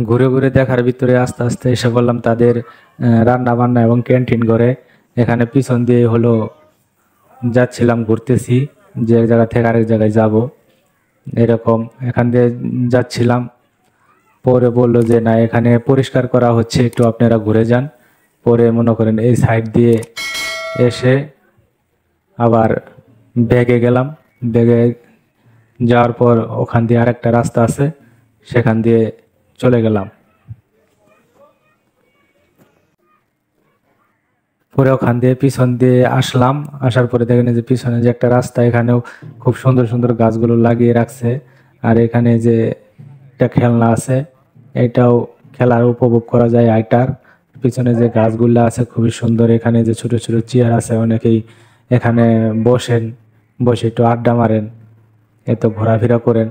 ঘুরে ঘুরে দেখার ভিতরে আস্তে আস্তে এসে বললাম তাদের রান্না বান্না এবং ক্যান্টিন ঘরে। এখানে পিছন দিয়ে হলো যাচ্ছিলাম, ঘুরতেছি যে এক জায়গা থেকে আরেক জায়গায় যাব এরকম। এখান দিয়ে যাচ্ছিলাম, পরে বললো যে না এখানে পরিষ্কার করা হচ্ছে, একটু আপনারা ঘুরে যান। পরে মনে করেন এই সাইড দিয়ে এসে আবার ব্যাগে গেলাম। ব্যাগে যাওয়ার পর ওখান দিয়ে আরেকটা রাস্তা আছে, সেখান দিয়ে চলে গেলাম। পরে ওখান দিয়ে পিছন দিয়ে আসলাম। আসার পরে দেখেন যে পিছনে যে একটা রাস্তা, এখানেও খুব সুন্দর সুন্দর গাছগুলো লাগিয়ে রাখছে। আর এখানে যে একটা খেলনা আছে, এটাও খেলার উপভোগ করা যায়। আইটার পিছনে যে গাছগুলো আছে খুবই সুন্দর। এখানে যে ছোট ছোট চেয়ার আছে, অনেকেই এখানে বসেন, বসে একটু আড্ডা মারেন, এত ঘোরাফেরা করেন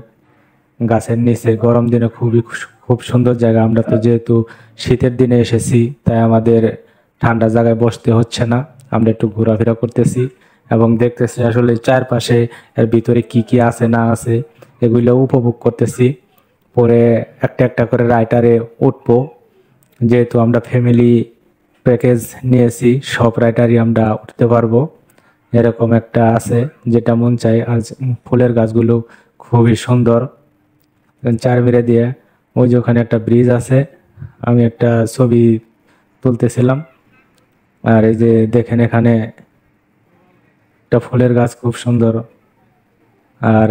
গাছের নিচে। গরম দিনে খুব সুন্দর জায়গা। আমরা তো যেহেতু শীতের দিনে এসেছি, তাই আমাদের ঠান্ডা জায়গায় বসতে হচ্ছে না, আমরা একটু ঘোরাফেরা করতেছি এবং দেখতেছি আসলে চারপাশে এর ভিতরে কি কি আছে না আছে এগুলো উপভোগ করতেছি। পরে একটা একটা করে রাইটারে উঠবো, যেহেতু আমরা ফ্যামিলি প্যাকেজ নিয়েছি, সব রাইটারই আমরা উঠতে পারবো, এরকম একটা আছে যেটা মন চাই। আর ফুলের গাছগুলো খুবই সুন্দর। চার মেরে দিয়ে ওই যে ওখানে একটা ব্রিজ আছে, আমি একটা ছবি তুলতেছিলাম। আর এই যে দেখেন এখানে একটা ফুলের গাছ খুব সুন্দর। আর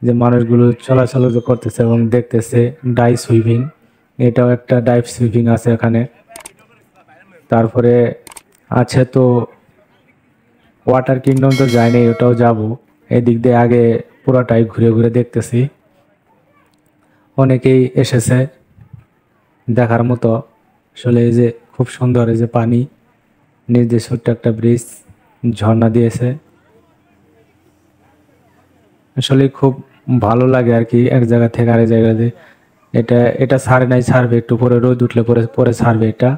যে মানুষগুলো চলাচল করতেছে এবং দেখতেছে ডাই সুইভিং, এটাও একটা ডাইভ সুইভিং আছে এখানে। তারপরে আছে তো ওয়াটার কিংডম, তো যায়নি, ওটাও যাব। এদিক দিয়ে আগে পুরোটাই ঘুরে ঘুরে দেখতেছি। অনেকেই এসেছে দেখার মতো। আসলে এই যে খুব সুন্দর, এই যে পানি, নিজ দিয়ে ছোট্ট একটা ব্রিজ, ঝর্ণা দিয়েছে। আসলে খুব ভালো লাগে আর কি, এক জায়গা থেকে আরেক জায়গাতে। এটা এটা ছাড়ে নাই, ছাড়বে একটু পরে, রোদ উঠলে পরে পরে ছাড়বে এটা।